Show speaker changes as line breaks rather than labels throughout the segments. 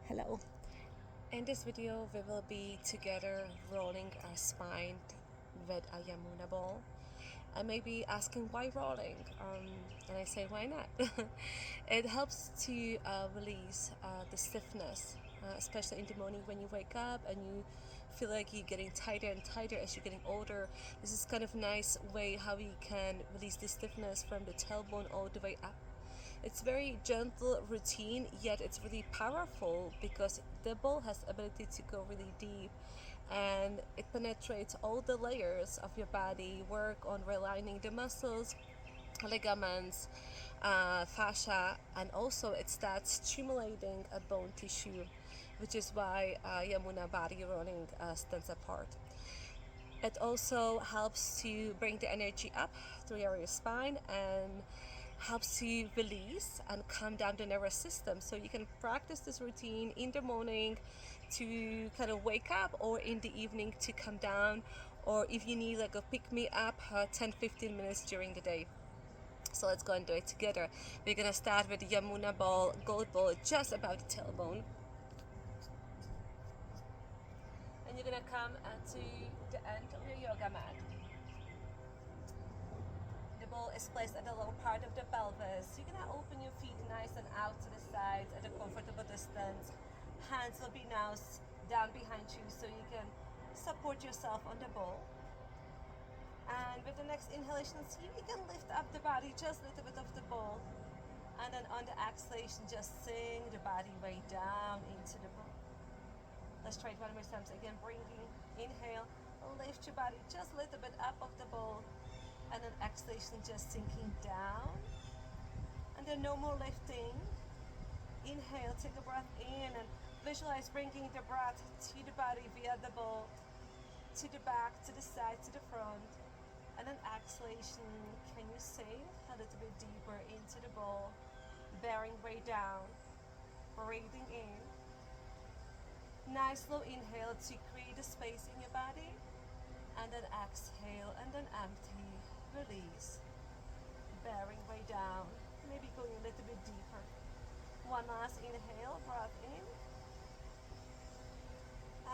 Hello. In this video, we will be together rolling our spine with a Yamuna Ball. I may be asking why rolling, and I say why not? It helps to release the stiffness, especially in the morning when you wake up and you feel like you're getting tighter and tighter as you're getting older. This is kind of nice way how we can release the stiffness from the tailbone all the way up. It's very gentle routine, yet it's really powerful because the ball has ability to go really deep and it penetrates all the layers of your body, work on realigning the muscles, ligaments, fascia, and also it starts stimulating a bone tissue, which is why Yamuna body rolling stands apart. It also helps to bring the energy up through your spine and helps you release and calm down the nervous system. So you can practice this routine in the morning to kind of wake up, or in the evening to come down, or if you need like a pick me up, 10-15 minutes during the day. So let's go and do it together. We're gonna start with the Yamuna Ball, gold ball, just above the tailbone. And you're gonna come to the end of your yoga mat. The ball is placed at the lower part of the pelvis. You're gonna open your feet nice and out to the sides at a comfortable distance. Hands will be now down behind you so you can support yourself on the ball. And with the next inhalation, see you can lift up the body just a little bit of the ball. And then on the exhalation, just sink the body way down into the ball. Let's try it one more time. So again, bringing, inhale, lift your body just a little bit up of the ball. And then exhalation, just sinking down. And then no more lifting. Inhale, take a breath in and visualize bringing the breath to the body via the ball, to the back, to the side, to the front. And then exhalation, can you sink a little bit deeper into the ball, bearing way down, breathing in. Nice slow inhale to create a space in your body, and then exhale, and then empty, release, bearing way down, maybe going a little bit deeper. One last inhale, breath in.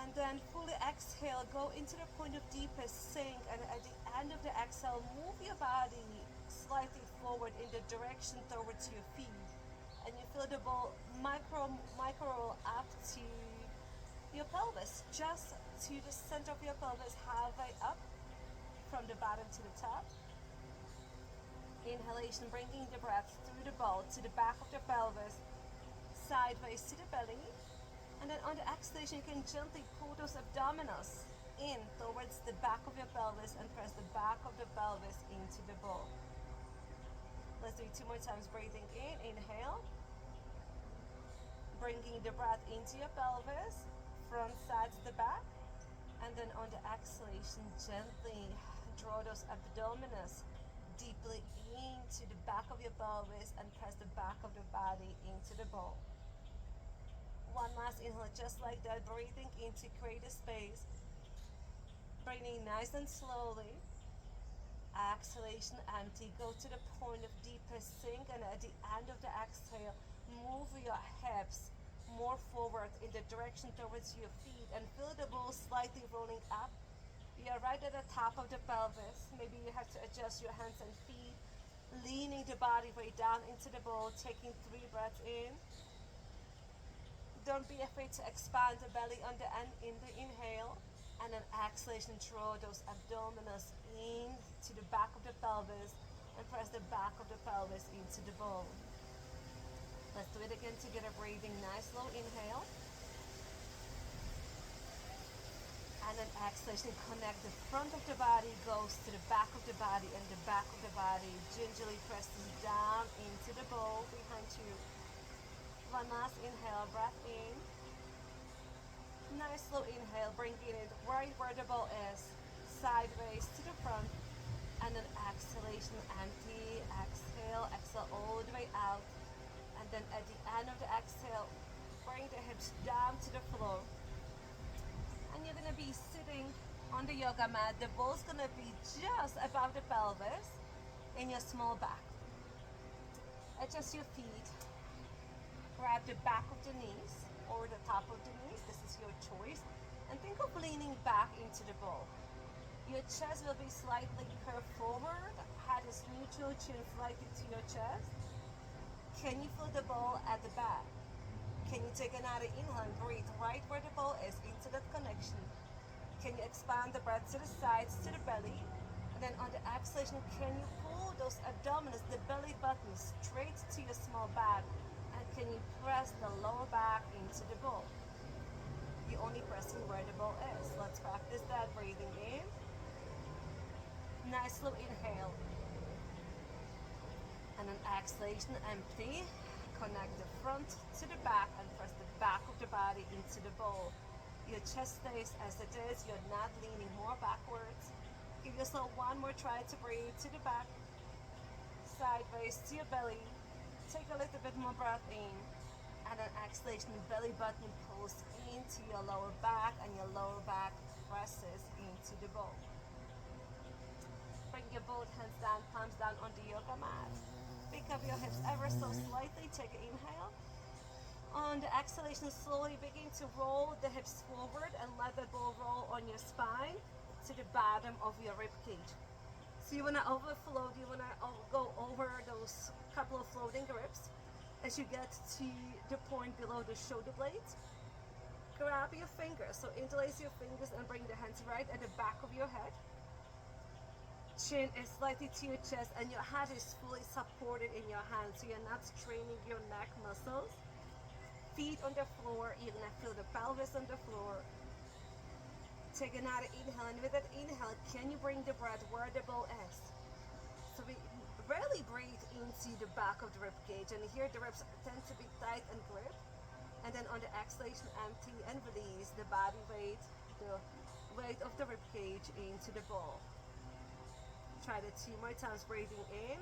And then fully exhale, go into the point of deepest sink, and at the end of the exhale, move your body slightly forward in the direction towards your feet. And you feel the ball micro roll up to your pelvis, just to the center of your pelvis, halfway up from the bottom to the top. Inhalation, bringing the breath through the ball to the back of the pelvis, sideways to the belly. And then on the exhalation, you can gently pull those abdominals in towards the back of your pelvis and press the back of the pelvis into the ball. Let's do it 2 more times. Breathing in, inhale. Bringing the breath into your pelvis, front side to the back. And then on the exhalation, gently draw those abdominals deeply into the back of your pelvis and press the back of the body into the ball. One last inhale, just like that, breathing in to create a space. Breathing nice and slowly. Exhalation, empty. Go to the point of deepest sink, and at the end of the exhale, move your hips more forward in the direction towards your feet and feel the ball slightly rolling up. You're right at the top of the pelvis. Maybe you have to adjust your hands and feet, leaning the body weight down into the ball, taking 3 breaths in. Don't be afraid to expand the belly on the end in the inhale, and then exhalation, draw those abdominals in to the back of the pelvis and press the back of the pelvis into the ball. Let's do it again together, breathing nice slow inhale. And then exhalation, connect the front of the body, goes to the back of the body, and the back of the body gingerly presses down into the ball behind you. One last inhale, breath in. Nice slow inhale, bringing it right where the ball is, sideways to the front. And then exhalation, empty, exhale, exhale all the way out. And then at the end of the exhale, bring the hips down to the floor. And you're gonna be sitting on the yoga mat. The ball's gonna be just above the pelvis in your small back. Adjust your feet. Grab the back of the knees. or the top of the knees. This is your choice. And think of leaning back into the ball. Your chest will be slightly curved forward. Head is neutral, chin slightly to your chest. Can you feel the ball at the back? Can you take another inhale and breathe right where the ball is into that connection? Can you expand the breath to the sides, to the belly? And then on the exhalation, can you pull those abdominals, the belly button, straight to your small back? And can you press the lower back into the ball? You're only pressing where the ball is. Let's practice that. Breathing in. Nice slow inhale. And an exhalation, empty. Connect the front to the back and press the back of the body into the ball. Your chest stays as it is. You're not leaning more backwards. Give yourself one more try to breathe to the back. Sideways to your belly. Take a little bit more breath in. And an exhalation, belly button pulls into your lower back and your lower back presses into the ball. Bring your both hands down, palms down on the yoga mat. Pick up your hips ever so slightly. Take an inhale. On the exhalation, slowly begin to roll the hips forward and let the ball roll on your spine to the bottom of your rib cage. So you want to overflow, you want to go over those couple of floating ribs. As you get to the point below the shoulder blades, grab your fingers. So interlace your fingers and bring the hands right at the back of your head. Chin is slightly to your chest and your head is fully supported in your hands, so you're not straining your neck muscles. Feet on the floor, you're gonna feel the pelvis on the floor. Take another inhale, and with that inhale, can you bring the breath where the ball is? So we really breathe into the back of the rib cage, and here the ribs tend to be tight and grip. And then on the exhalation, empty and release the body weight, the weight of the rib cage into the ball. Try that 2 more times. Breathing in.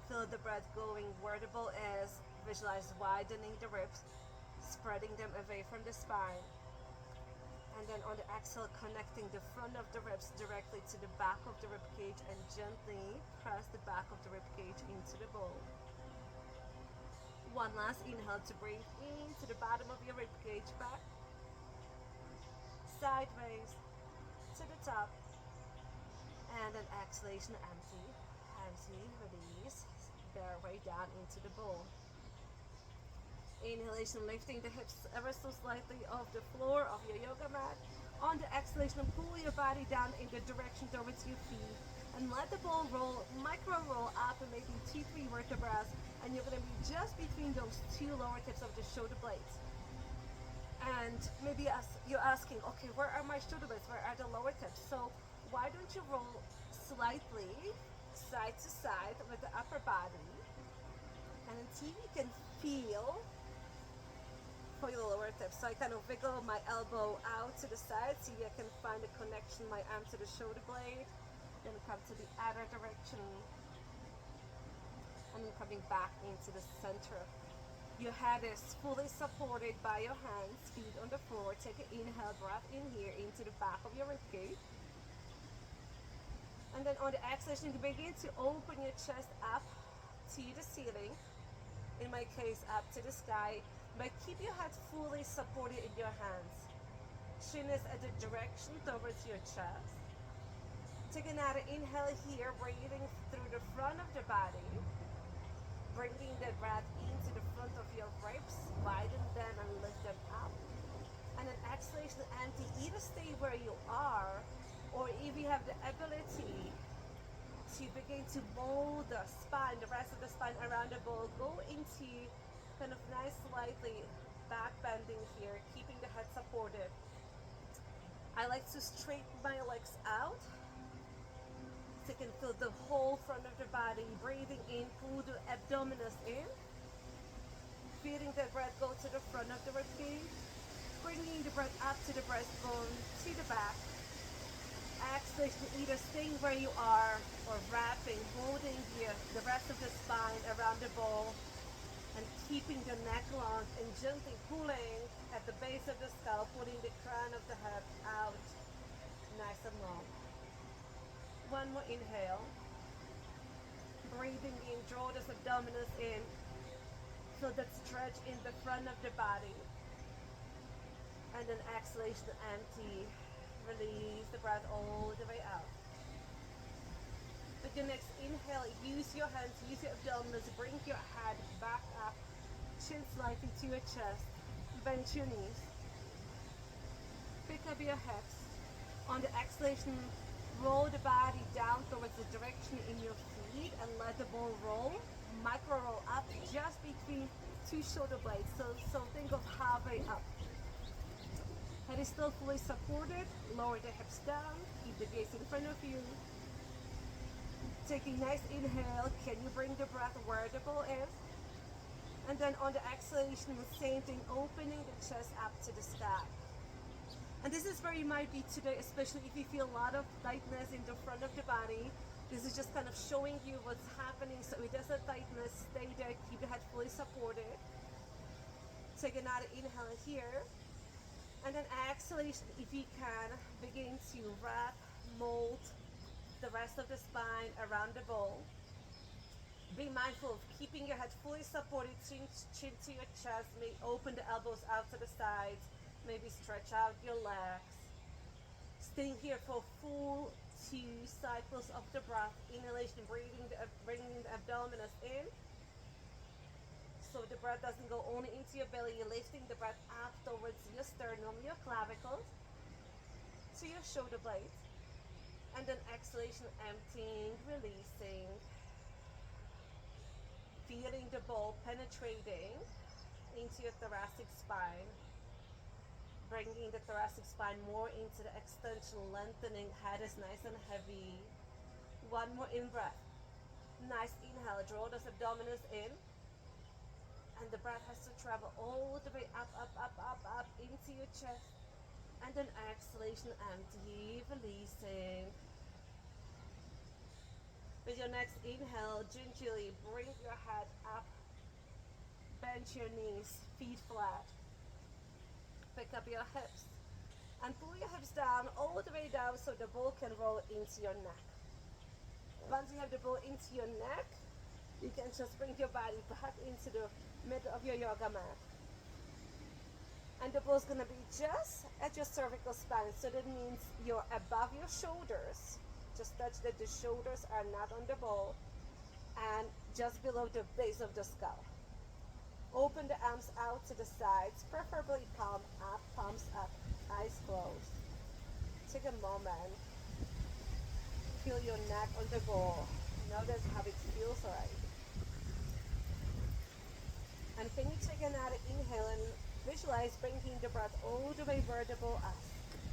Feel the breath going where the ball is. Visualize widening the ribs, spreading them away from the spine. And then on the exhale, connecting the front of the ribs directly to the back of the rib cage and gently press the back of the rib cage into the ball. One last inhale to breathe into the bottom of your rib cage, back, sideways, to the top. And an exhalation, empty, release, bear way down into the ball. Inhalation, lifting the hips ever so slightly off the floor of your yoga mat. On the exhalation, pull your body down in the direction towards your feet. And let the ball roll, micro roll up and maybe 2-3 vertebrae. And you're going to be just between those 2 lower tips of the shoulder blades. And maybe you're asking, okay, where are my shoulder blades? Where are the lower tips? So why don't you roll slightly side to side with the upper body, and until you can feel for your lower tips. So I kind of wiggle my elbow out to the side so I can find a connection, my arm to the shoulder blade, then come to the other direction, and then coming back into the center. Your head is fully supported by your hands, feet on the floor. Take an inhale, breath in here into the back of your ribcage. And then on the exhalation, you begin to open your chest up to the ceiling. In my case, up to the sky. But keep your head fully supported in your hands. Chin is at the direction towards your chest. Take another inhale here, breathing through the front of the body. Bringing the breath into the front of your ribs. Widen them and lift them up. And an exhalation, empty. Either stay where you are, or if you have the ability to begin to mold the spine, the rest of the spine around the ball, go into kind of nice, slightly back bending here, keeping the head supported. I like to straighten my legs out so you can feel the whole front of the body. Breathing in, pull the abdominals in, feeling the breath go to the front of the ribcage, bringing the breath up to the breastbone, to the back. Exhalation, either staying where you are or wrapping, holding the rest of the spine around the ball and keeping the neck long and gently pulling at the base of the skull, putting the crown of the head out nice and long. One more inhale. Breathing in, draw those abdominals in. Feel that stretch in the front of the body. And then exhalation, empty. Release the breath all the way out. With your next inhale, use your hands, use your abdominals, bring your head back up, chin slightly to your chest, bend your knees, pick up your hips. On the exhalation, roll the body down towards the direction in your feet and let the ball roll, micro roll up just between two shoulder blades. So think of halfway up. Head is still fully supported, lower the hips down, keep the gaze in front of you. Take a nice inhale, can you bring the breath where the ball is? And then on the exhalation, the same thing, opening the chest up to the sky. And this is where you might be today, especially if you feel a lot of tightness in the front of the body. This is just kind of showing you what's happening. So if there's a tightness, stay there, keep the head fully supported. Take another inhale here. And then exhalation, if you can, begin to wrap, mold the rest of the spine around the ball. Be mindful of keeping your head fully supported, chin to your chest. May open the elbows out to the sides. Maybe stretch out your legs. Staying here for full 2 cycles of the breath. Inhalation, bringing the abdominals in. So the breath doesn't go only into your belly. You're lifting the breath up towards your sternum, your clavicles, to your shoulder blades. And then exhalation, emptying, releasing. Feeling the ball penetrating into your thoracic spine. Bringing the thoracic spine more into the extension, lengthening. Head is nice and heavy. One more in breath. Nice inhale. Draw those abdominals in. And the breath has to travel all the way up, up, up, up, up into your chest. And then exhalation, empty, releasing. With your next inhale, gingerly bring your head up. Bend your knees, feet flat. Pick up your hips. And pull your hips down, all the way down so the ball can roll into your neck. Once you have the ball into your neck, you can just bring your body back into the middle of your yoga mat. And the ball's gonna be just at your cervical spine. So that means you're above your shoulders. Just touch that the shoulders are not on the ball. And just below the base of the skull. Open the arms out to the sides, preferably palms up, eyes closed. Take a moment. Feel your neck on the ball. Notice how it feels right. And can you take another inhale and visualize bringing the breath all the way where the ball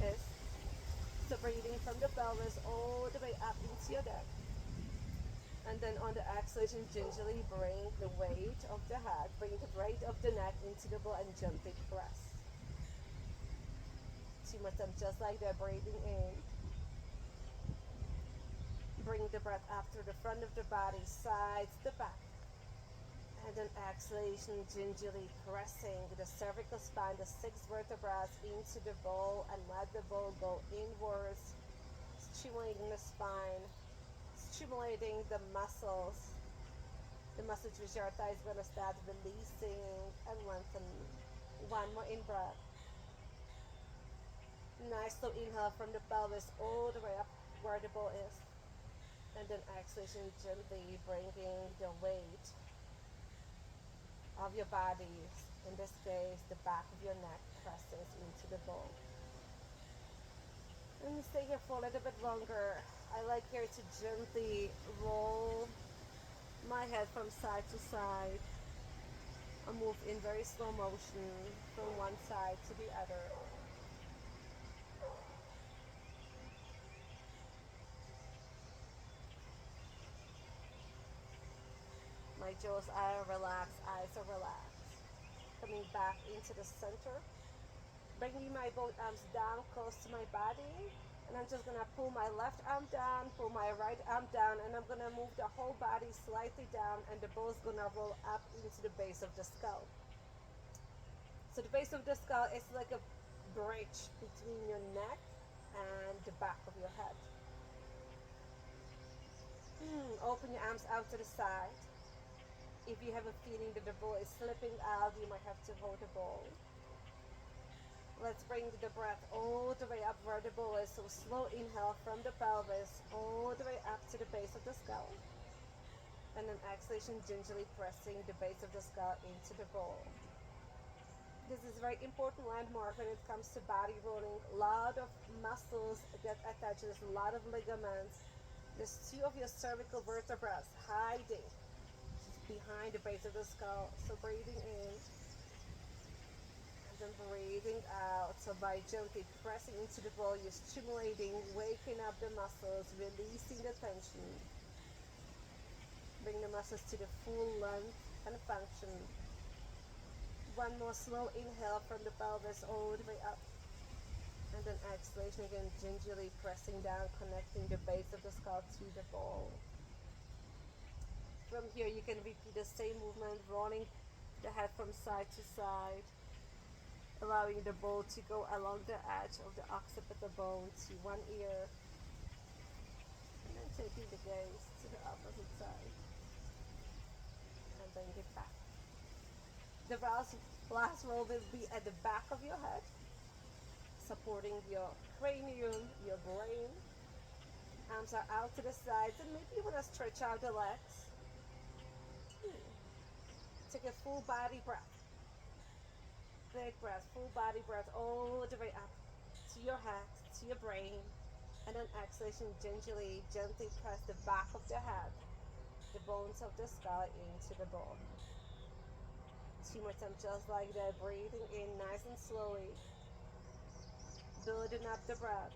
is. So breathing from the pelvis all the way up into your neck. And then on the exhalation, gingerly bring the weight of the head, bring the weight of the neck into the ball and jump it press. 2 more times, just like that, breathing in. Bring the breath up through the front of the body, sides, the back. And then exhalation, gingerly pressing the cervical spine, the 6 vertebrae into the ball and let the ball go inwards, stimulating the spine, stimulating the muscles which your thighs going to start releasing and lengthen. One more in breath. Nice slow inhale from the pelvis all the way up where the ball is. And then exhalation, gently bringing the weight of your body, in this case the back of your neck, presses into the ball. And stay here for a little bit longer. I like here to gently roll my head from side to side. I move in very slow motion from one side to the other. My jaws are relaxed, eyes are relaxed. Coming back into the center. Bringing my both arms down close to my body. And I'm just going to pull my left arm down, pull my right arm down, and I'm going to move the whole body slightly down, and the ball is going to roll up into the base of the skull. So the base of the skull is like a bridge between your neck and the back of your head. Open your arms out to the side. If you have a feeling that the ball is slipping out, you might have to hold the ball. Let's bring the breath all the way up where the ball is. So slow inhale from the pelvis all the way up to the base of the skull. And then exhalation, gingerly pressing the base of the skull into the ball. This is a very important landmark when it comes to body rolling. A lot of muscles get attached. There's a lot of ligaments. There's two of your cervical vertebrae hiding behind the base of the skull. So breathing in and then breathing out. So by gently pressing into the ball, you're stimulating, waking up the muscles, releasing the tension. Bring the muscles to the full length and function. One more slow inhale from the pelvis all the way up. And then exhalation again, gingerly pressing down, connecting the base of the skull to the ball. From here you can repeat the same movement, rolling the head from side to side, allowing the ball to go along the edge of the occipital bone to one ear. And then taking the gaze to the opposite side. And then get back. The last roll will be at the back of your head, supporting your cranium, your brain. Arms are out to the sides, and maybe you want to stretch out the legs. Take a full body breath. Big breath, full body breath all the way up to your head, to your brain. And then exhalation, gingerly, gently press the back of the head, the bones of the skull into the ball. 2 more times just like that, breathing in nice and slowly, building up the breath,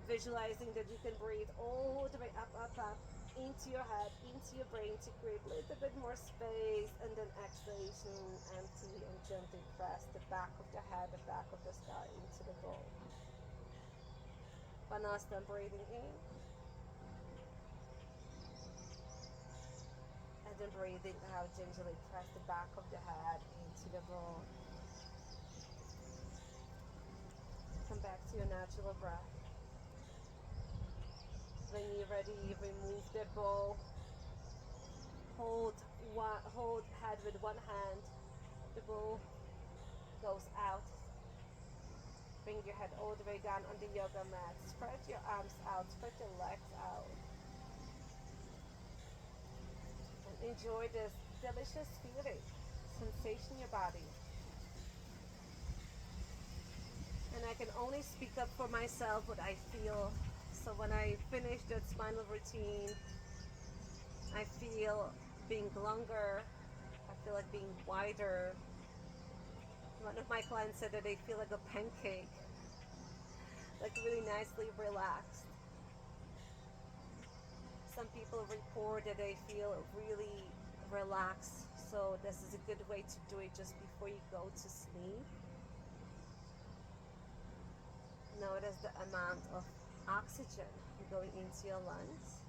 visualizing that you can breathe all the way up, up, up, into your head, into your brain to create a little bit more space, and then exhalation, empty and gently press the back of the head, the back of the skull into the ball. One last time, breathing in. And then breathing out, gingerly press the back of the head into the ball. Come back to your natural breath. When you're ready, remove the ball. Hold head with one hand. The ball goes out. Bring your head all the way down on the yoga mat. Spread your arms out, spread your legs out. Enjoy this delicious feeling, sensation in your body. And I can only speak up for myself what I feel. So when I finish that spinal routine, I feel being longer, I feel like being wider. One of my clients said that they feel like a pancake, like really nicely relaxed. Some people report that they feel really relaxed, so this is a good way to do it just before you go to sleep. Notice the amount of oxygen going into your lungs.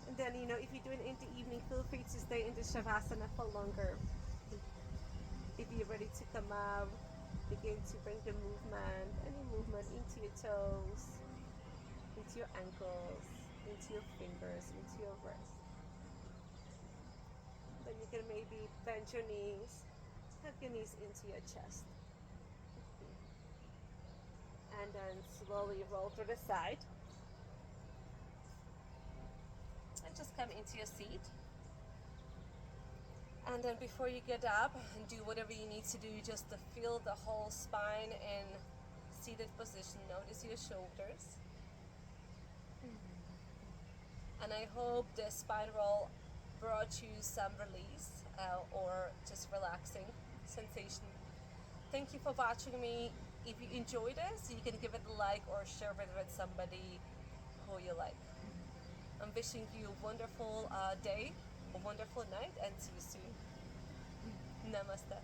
And then, if you do it in the evening, feel free to stay in the Shavasana for longer. If you're ready to come out, begin to bring the movement, any movement into your toes, into your ankles, into your fingers, into your wrist. Then you can maybe bend your knees, hug your knees into your chest. And then slowly roll to the side. And just come into your seat. And then before you get up and do whatever you need to do, just to feel the whole spine in seated position. Notice your shoulders. And I hope the spine roll brought you some release or just relaxing sensation. Thank you for watching me. If you enjoyed this, you can give it a like or share it with somebody who you like. I'm wishing you a wonderful day, a wonderful night, and see you soon. Namaste.